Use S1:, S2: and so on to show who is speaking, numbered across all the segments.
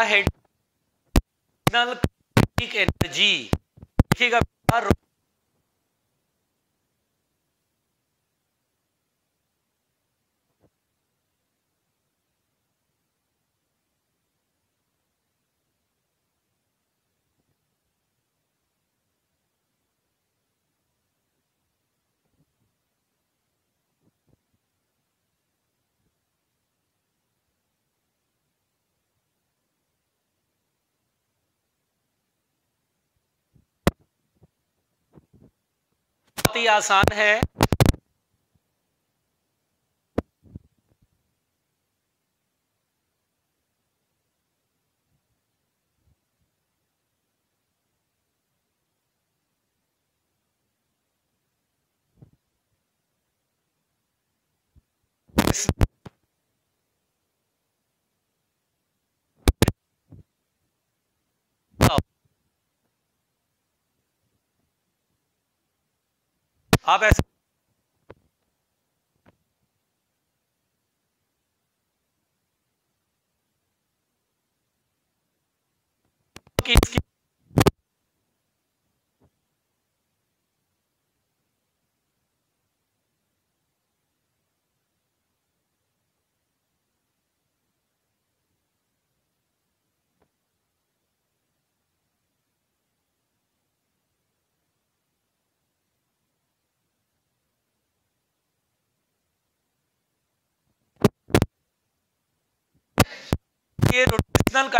S1: हेडिनल energy देखिएगा। बहुत ही आसान है। आप ऐसे कि इसकी ये रोटेशनल का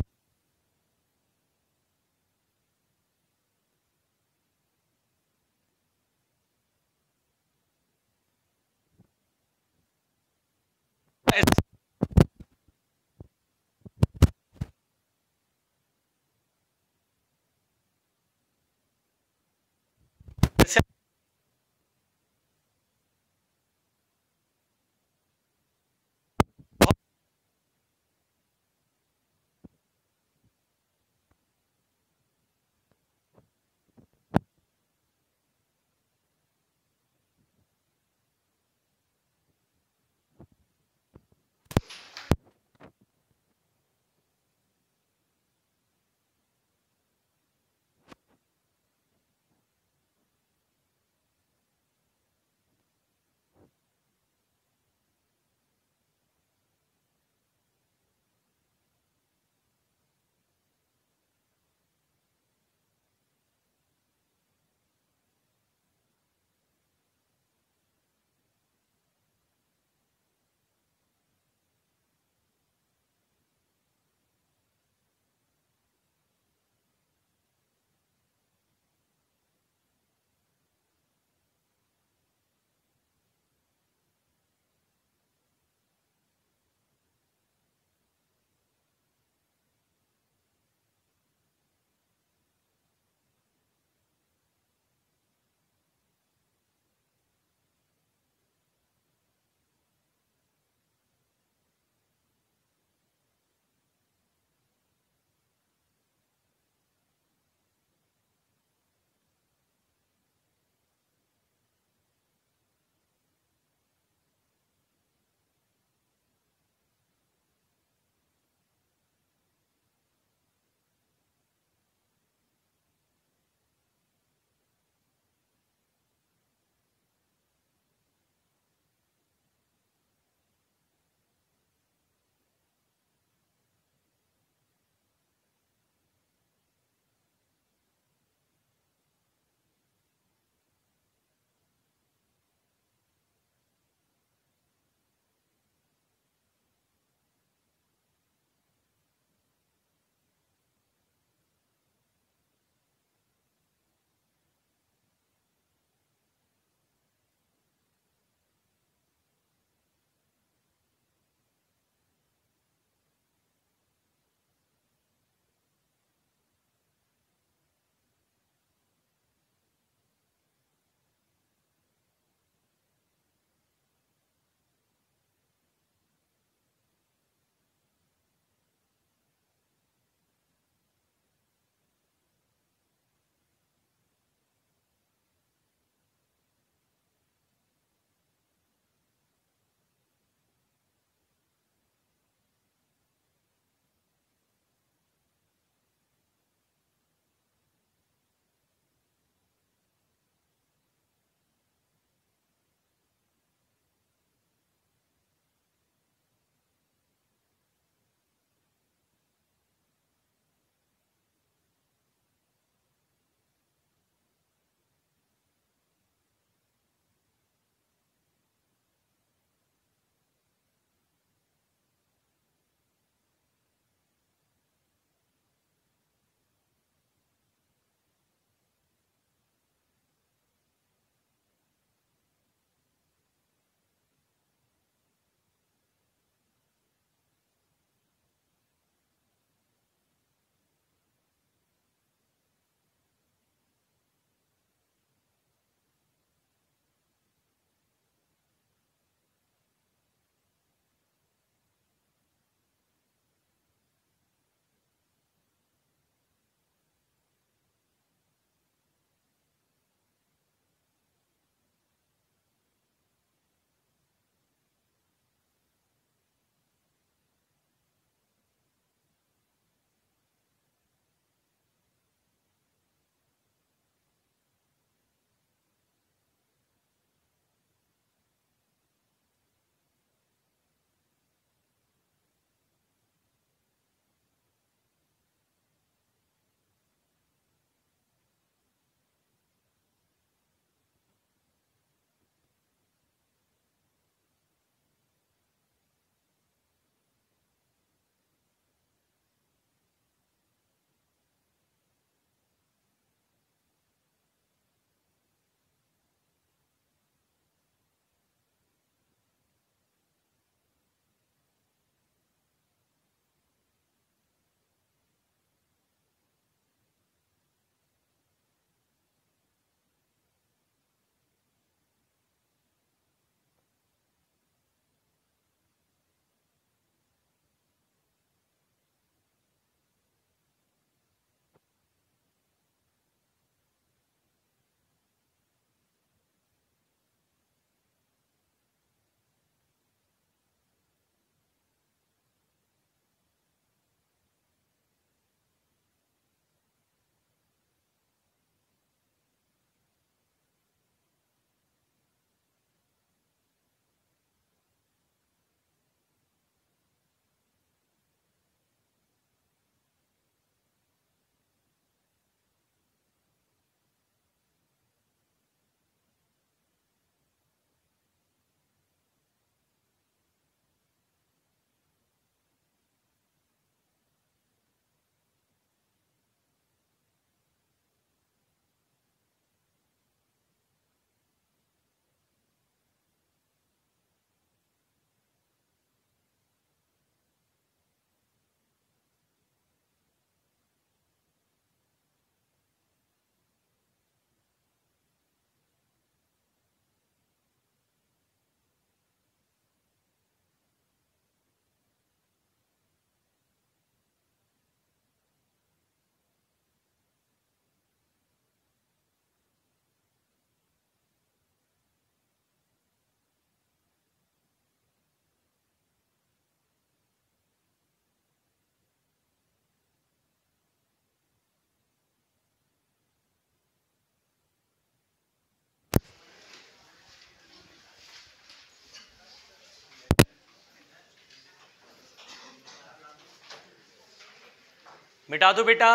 S1: मिटा दो बेटा।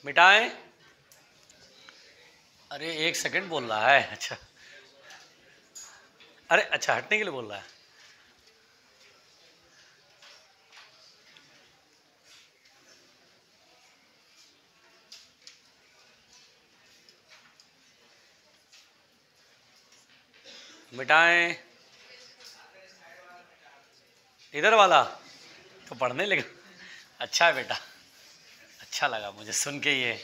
S1: मिटाएं। अरे 1 सेकंड बोल रहा है। अच्छा, अरे अच्छा, हटने के लिए बोल रहा है। मिटाएं। इधर वाला तो पढ़ने लगा। अच्छा है बेटा, अच्छा लगा मुझे सुन के। ये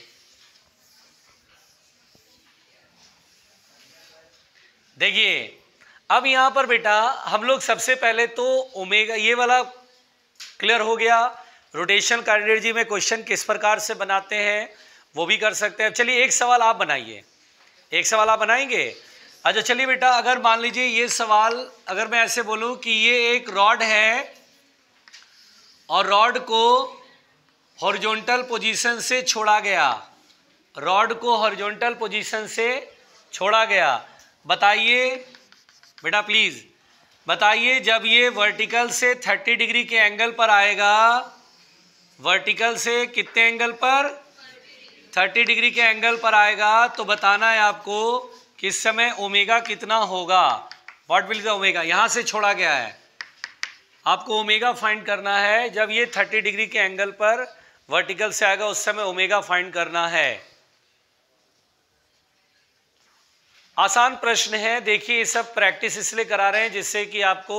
S1: देखिए, अब यहां पर बेटा हम लोग सबसे पहले तो ओमेगा, ये वाला क्लियर हो गया। रोटेशन कार्डियोलॉजी में क्वेश्चन किस प्रकार से बनाते हैं वो भी कर सकते हैं। चलिए एक सवाल आप बनाइए, एक सवाल आप बनाएंगे। अच्छा चलिए बेटा, अगर मान लीजिए ये सवाल, अगर मैं ऐसे बोलूं कि ये एक रॉड है और रॉड को हॉरिजॉन्टल पोजीशन से छोड़ा गया, रॉड को हॉरिजॉन्टल पोजीशन से छोड़ा गया, बताइए बेटा प्लीज बताइए, जब ये वर्टिकल से 30 डिग्री के एंगल पर आएगा, वर्टिकल से कितने एंगल पर, 30 डिग्री के एंगल पर आएगा, तो बताना है आपको किस समय ओमेगा कितना होगा। व्हाट विल द ओमेगा, यहां से छोड़ा गया है, आपको ओमेगा फाइंड करना है। जब ये 30 डिग्री के एंगल पर वर्टिकल से आएगा उस समय ओमेगा फाइंड करना है। आसान प्रश्न है। देखिए ये सब प्रैक्टिस इसलिए करा रहे हैं जिससे कि आपको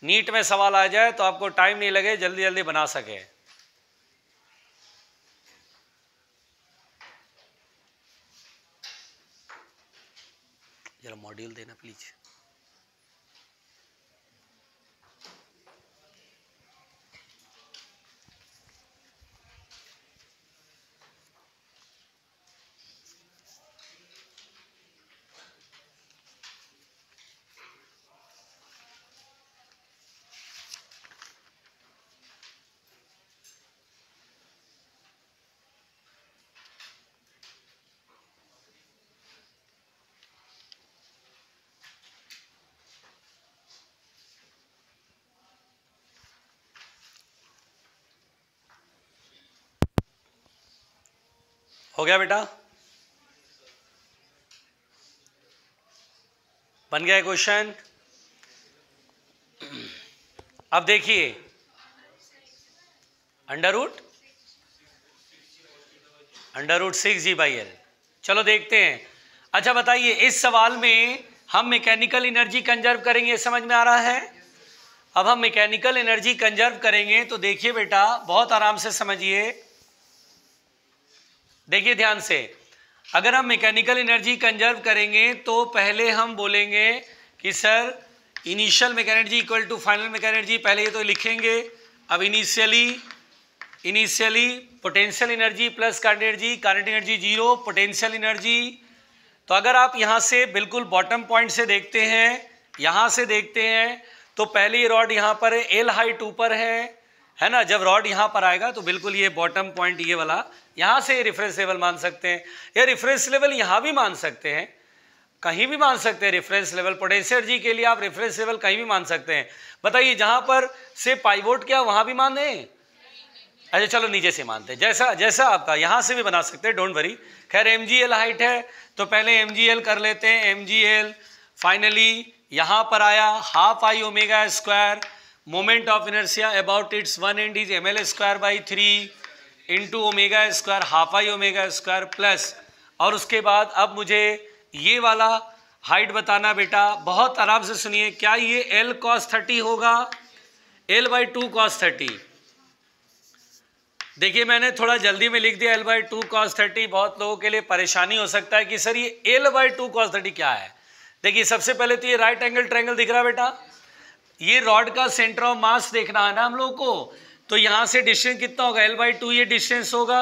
S1: नीट में सवाल आ जाए तो आपको टाइम नहीं लगे, जल्दी जल्दी बना सके। जरा मॉड्यूल देना प्लीज। हो गया बेटा, बन गया क्वेश्चन। अब देखिए अंडर रूट 6g/L, चलो देखते हैं। अच्छा बताइए, इस सवाल में हम मैकेनिकल एनर्जी कंजर्व करेंगे, समझ में आ रहा है। अब हम मैकेनिकल एनर्जी कंजर्व करेंगे तो देखिए बेटा, बहुत आराम से समझिए, देखिए ध्यान से। अगर हम मैकेनिकल एनर्जी कंजर्व करेंगे तो पहले हम बोलेंगे कि sir initial mechanical energy equal to final mechanical energy, पहले ये तो लिखेंगे। अब initially potential energy plus current energy, current energy 0, potential energy. तो अगर आप यहाँ से बिल्कुल बॉटम पॉइंट से देखते हैं, यहाँ से देखते हैं, तो पहले ये रॉड यहाँ पर है, एल हाइट ऊपर है ना। जब रॉड यहाँ पर आएगा तो बिल्कुल ये बॉटम पॉइंट ये वाला, यहाँ से रेफरेंस लेवल मान सकते हैं, या रेफरेंस लेवल यहाँ भी मान सकते हैं, कहीं भी मान सकते हैं रेफरेंस लेवल। पोटेंशियल एनर्जी के लिए आप रेफरेंस लेवल कहीं भी मान सकते हैं। बताइए जहाँ पर से पाइवोट क्या वहाँ भी मान दें? अच्छा चलो नीचे से मानते हैं, जैसा जैसा आपका, यहाँ से भी बना सकते हैं, डोंट वरी। खैर mgl हाइट है तो पहले mgl कर लेते हैं। mgl फाइनली यहाँ पर आया half I omega square, moment of inertia about it's one and is ml²/3 into omega square, half I omega square plus, और उसके बाद अब मुझे ये वाला हाइट बताना बेटा। बहुत आराम से सुनिए, क्या ये L cos 30 होगा? L/2 cos 30। देखिए मैंने थोड़ा जल्दी में लिख दिया L/2 cos 30, बहुत लोगों के लिए परेशानी हो सकता है कि सर ये L/2 cos 30 क्या है। देखिए सबसे पहले तो ये राइट एंगल ट्रायंगल दिख रहा है बेटा, ये रॉड का सेंटर ऑफ मास देखना है ना हम लोग को, तो यहाँ से डिस्टेंस कितना होगा? L/2 ये डिस्टेंस होगा।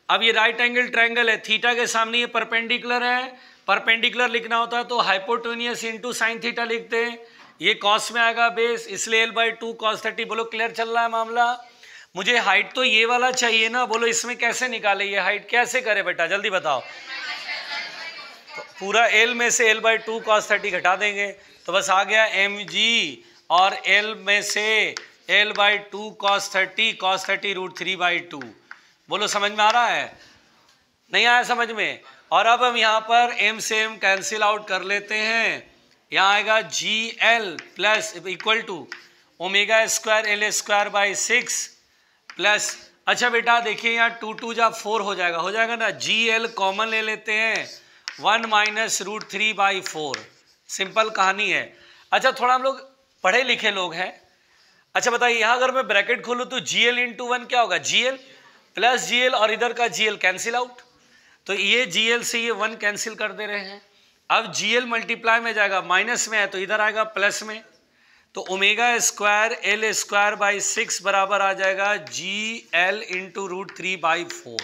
S1: अब ये राइट एंगल ट्रायंगल है, थीटा के सामने ये परपेंडिकुलर है, परपेंडिकुलर लिखना होता है तो हाइपोटेन्यूस इंटू साइन थीटा लिखते हैं, ये कॉस में आएगा बेस, इसलिए L/2 cos 30। बोलो क्लियर चल रहा है मामला? मुझे हाइट तो ये वाला चाहिए ना, बोलो इसमें कैसे निकाले, ये हाइट कैसे करे बेटा, जल्दी बताओ। तो पूरा L में से L/2 cos 30 घटा देंगे तो बस आ गया mg, और L में से L/2 cos 30 √3/2। बोलो समझ में आ रहा है, नहीं आया समझ में। और अब हम यहाँ पर m से m कैंसिल आउट कर लेते हैं, यहाँ आएगा GL plus equal to ω²L²/6 plus, अच्छा बेटा देखिए यहाँ 2 2 जा 4 हो जाएगा ना, GL कॉमन ले लेते हैं, 1 माइनस √3/4, सिंपल कहानी है। अच्छा थोड़ा हम लोग पढ़े लिखे लोग हैं, अच्छा बताइए यहाँ अगर मैं ब्रैकेट खोलूँ तो GL इंटू 1 क्या होगा, GL प्लस GL, और इधर का GL कैंसिल आउट, तो ये GL से ये 1 कैंसिल कर दे रहे हैं। अब GL मल्टीप्लाई में जाएगा, माइनस में है तो इधर आएगा प्लस में, तो ω²L²/6 बराबर आ जाएगा GL इंटू √3/4।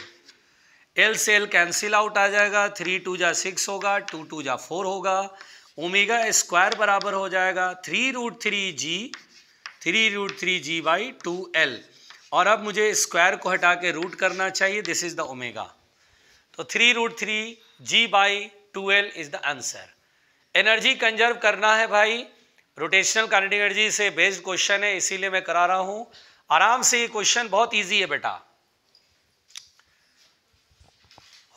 S1: L से L कैंसिल आउट आ जाएगा, 3 2 जा 6 होगा, 2 2 जा 4 होगा, ω² बराबर हो जाएगा 3√3g/2L। और अब मुझे स्क्वायर को हटा के रूट करना चाहिए, दिस इज द ओमेगा, तो 3√3g/2L is the answer. Energy conserve करना है भाई, रोटेशनल काइनेटिक एनर्जी से बेस्ड क्वेश्चन है, इसीलिए मैं करा रहा हूं। आराम से, ये क्वेश्चन बहुत इजी है बेटा।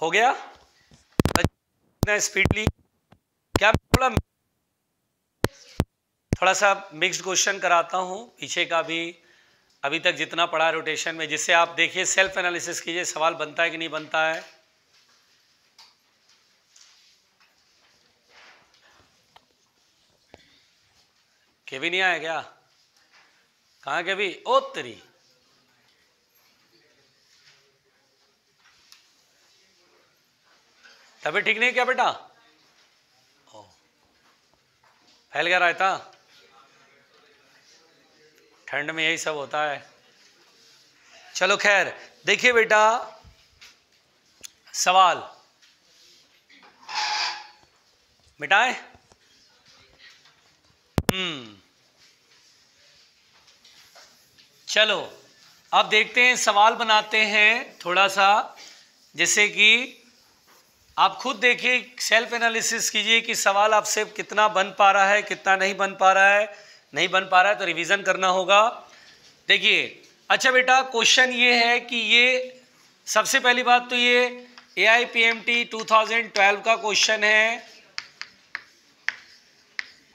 S1: हो गया स्पीडली, क्या थोड़ा सा मिक्स्ड क्वेश्चन कराता हूं, पीछे का भी अभी तक जितना पढ़ा है रोटेशन में, जिससे आप देखिए सेल्फ एनालिसिस कीजिए, सवाल बनता है कि नहीं बनता है। केवी नहीं आया क्या, कहाँ केवी, ओ तेरी, तबीयत ठीक नहीं क्या बेटा, फैल गया रायता, ठंड में यही सब होता है। चलो खैर, देखिए बेटा सवाल मिटाए, चलो अब देखते हैं, सवाल बनाते हैं थोड़ा सा, जैसे कि आप खुद देखिए, सेल्फ एनालिसिस कीजिए कि सवाल आपसे कितना बन पा रहा है, कितना नहीं बन पा रहा है, नहीं बन पा रहा है तो रिवीजन करना होगा। देखिए अच्छा बेटा, क्वेश्चन ये है कि ये सबसे पहली बात तो ये AIPMT 2012 का क्वेश्चन है,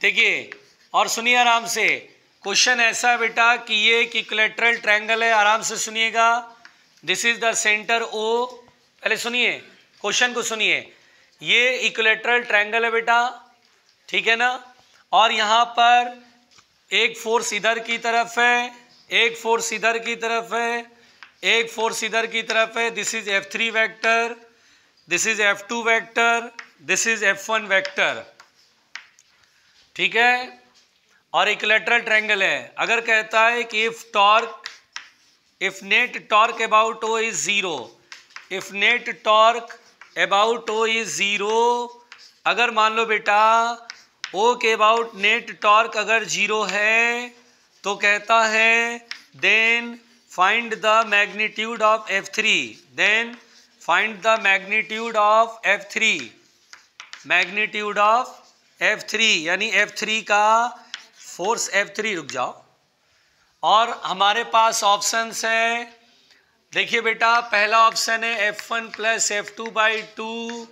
S1: देखिए और सुनिए आराम से। क्वेश्चन ऐसा है बेटा कि ये एक इक्विलैटरल ट्रायंगल है, आराम से सुनिएगा, this is the centre O, पहले सुनिए क्वेश्चन को सुनिए, ये इक्विलैटरल ट्रायंगल है बेटा, ठीक है ना, और यहाँ पर एक फोर्स इधर की तरफ है, एक फोर्स इधर की तरफ है, एक फोर्स इधर की तरफ है, this is F3 vector, this is F2 vector, this is F1 vector, ठीक है, और इक्विलैटरल ट्रायंगल है। अगर कहता है कि if net torque about O is 0, if net torque about O is 0, अगर मान लो बेटा O के अबाउट नेट टॉर्क अगर 0 है तो कहता है then find the magnitude of F3, then find the magnitude of F3, magnitude of F3 यानी F3 का फोर्स F3, रुक जाओ, और हमारे पास ऑप्शंस है, देखिए बेटा पहला ऑप्शन है F1 प्लस F2/2,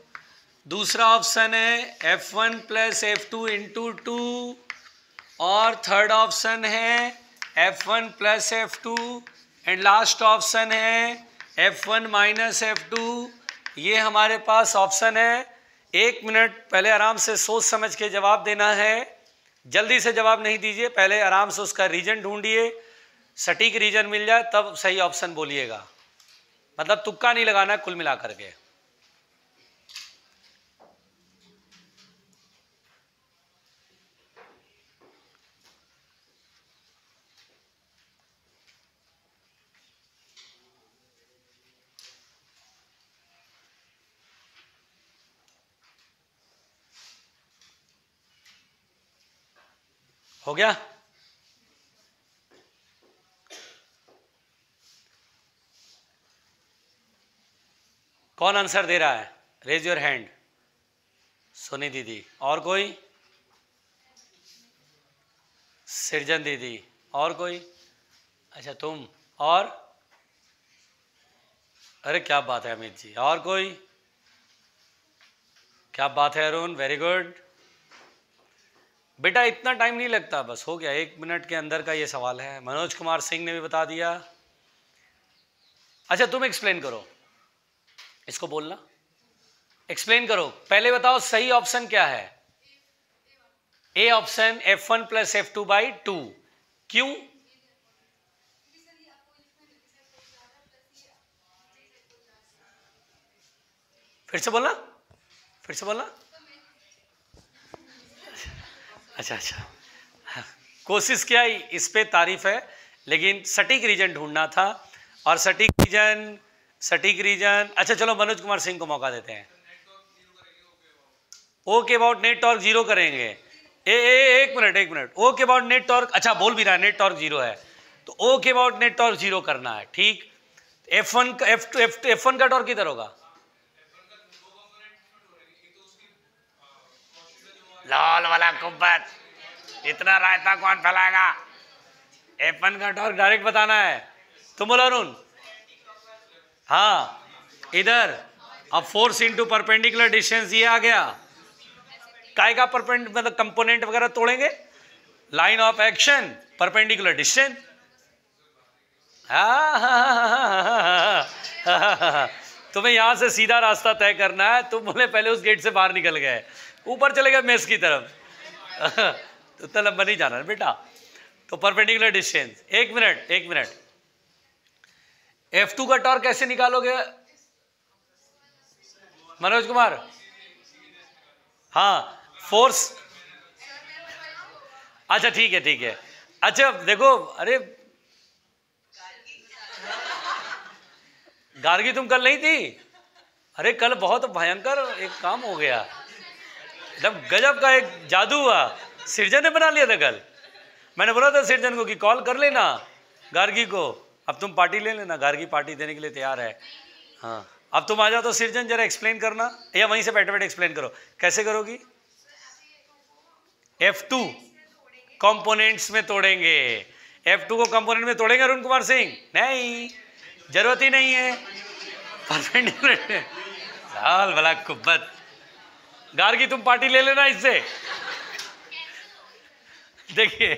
S1: दूसरा ऑप्शन है F1 प्लस F2 इंटू 2, और थर्ड ऑप्शन है F1 plus F2, and last option है F1 माइनस F2। ये हमारे पास ऑप्शन है। 1 मिनट पहले आराम से सोच समझ के जवाब देना है, जल्दी से जवाब नहीं दीजिए, पहले आराम से उसका रीजन ढूंढिए, सटीक रीजन मिल जाए तब सही ऑप्शन बोलिएगा, मतलब तुक्का नहीं लगाना कुल मिला करके। हो गया, कौन आंसर दे रहा है? Raise your hand. सोनी दीदी। और कोई? सृजन दीदी। और कोई? अच्छा तुम। और? अरे क्या बात है अमित जी। और कोई? क्या बात है अरुण, वेरी गुड बेटा। इतना टाइम नहीं लगता, बस हो गया, 1 मिनट के अंदर का ये सवाल है। मनोज कुमार सिंह ने भी बता दिया। अच्छा तुम एक्सप्लेन करो, इसको बोलना, एक्सप्लेन करो। पहले बताओ सही ऑप्शन क्या है? A option, F1 + F2/2। क्यों? फिर से बोलना, फिर से बोलना। अच्छा कोशिश किया, इस पे तारीफ है, लेकिन सटीक रीजन ढूंढना था। और सटीक रीजन अच्छा चलो मनोज कुमार सिंह को मौका देते हैं। ओके अबाउट नेट टॉर्क 0 करेंगे। एक minute. Okay about net torque, अच्छा बोल भी रहा है नेट टॉर्क 0 है, तो ओके अबाउट नेट टॉर्क 0 करना है। ठीक। F1 का टॉर्क किधर होगा? लाल वाला कुब्बत, इतना रायता कौन फैलाएगा? F1 का टॉर्क डायरेक्ट बताना है। तुम बोलो अरुण। हाँ इधर। अब फोर्स इनटू परपेंडिकुलर डिस्टेंस ये आ गया। काय का परपेंडिकुलर मतलब कंपोनेंट वगैरह तोड़ेंगे। Line of action, perpendicular distance. तुम्हें यहां से सीधा रास्ता तय करना है। तुम बोले पहले उस गेट से बाहर निकल गए, ऊपर चले गए मेस की तरफ। तो इतना लंबा नहीं जाना है बेटा। तो परपेंडिकुलर डिस्टेंस। एक मिनट। F2 का टॉर्क कैसे निकालोगे मनोज कुमार? हाँ फोर्स। अच्छा ठीक है। अच्छा देखो, अरे गार्गी तुम कल नहीं थी? अरे कल बहुत भयंकर एक काम हो गया, एकदम गजब का एक जादू हुआ। सृजन ने बना लिया था कल। मैंने बोला था सृजन को कि कॉल कर लेना गार्गी को, अब तुम पार्टी ले लेना। गार्गी पार्टी देने के लिए तैयार है। हाँ अब तुम आ जाओ तो सृजन जरा एक्सप्लेन करना, या वहीं से बैठे एक्सप्लेन करो। कैसे करोगी? F2 कंपोनेंट्स में तोड़ेंगे। F2 को कंपोनेंट में तोड़ेंगे अरुण कुमार सिंह? नहीं, जरूरत ही नहीं है। परपेंडिकुलर साल भला कुब्बत। गार्गी तुम पार्टी ले लेना इससे। देखिए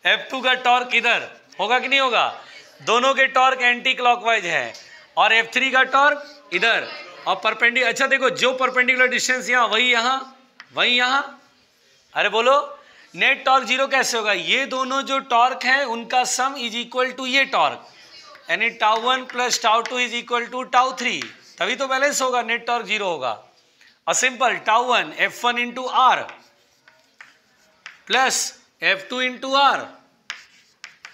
S1: F2 का टॉर्क इधर होगा कि नहीं होगा? दोनों के टॉर्क एंटी क्लॉकवाइज है। और F3 का टॉर्क इधर और परपेंडिकुलर। अच्छा देखो, जो परपेंडिकुलर डिस्टेंस यहाँ वही यहाँ। अरे बोलो नेट टॉर्क 0 कैसे होगा? ये दोनों जो टॉर्क हैं उनका सम इज इक्वल टू ये टॉर्क, यानी τ1 + τ2 इज इक्वल टू τ3, तभी तो बैलेंस होगा, नेट टॉर्क 0 होगा। और simple τ1 F1 × R plus F2 × R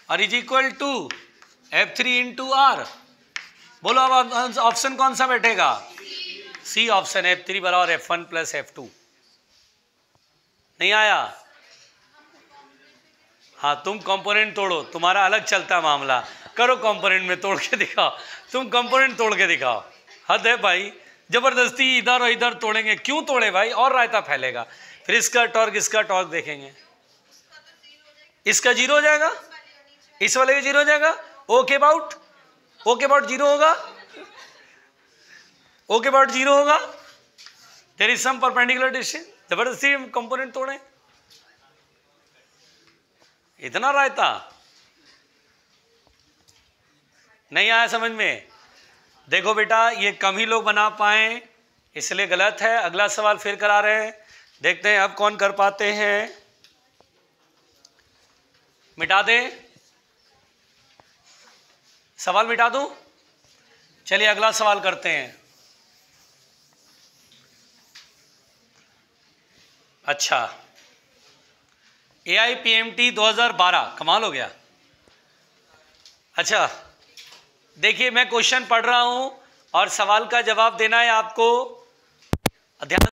S1: और is equal to F3 × R। बोलो अब ऑप्शन कौन सा बैठेगा? सी ऑप्शन, F3 बराबर F1 + F2। नहीं आया? हाँ तुम कंपोनेंट तोड़ो, तुम्हारा अलग चलता मामला। करो कंपोनेंट में तोड़ के दिखाओ, तुम कंपोनेंट तोड़ के दिखाओ। हद है भाई, जबरदस्ती इधर और इधर तोड़ेंगे, क्यों तोड़े भाई? और रायता फैलेगा। फिर इसका टॉर्क देखेंगे, इसका 0 हो जाएगा, इस वाले का 0 हो जाएगा। ओके अबाउट 0 होगा, ओके अबाउट 0 होगा। There is some perpendicular distance. जबरदस्ती कंपोनेंट तोड़े, इतना रायता नहीं आया समझ में? देखो बेटा, ये कम ही लोग बना पाए इसलिए गलत है। अगला सवाल फिर करा रहे हैं, देखते हैं अब कौन कर पाते हैं। मिटा दे सवाल, मिटा दूं? चलिए अगला सवाल करते हैं। अच्छा, AIPMT 2012, कमाल हो गया। अच्छा देखिए, मैं क्वेश्चन पढ़ रहा हूं और सवाल का जवाब देना है आपको। ध्यान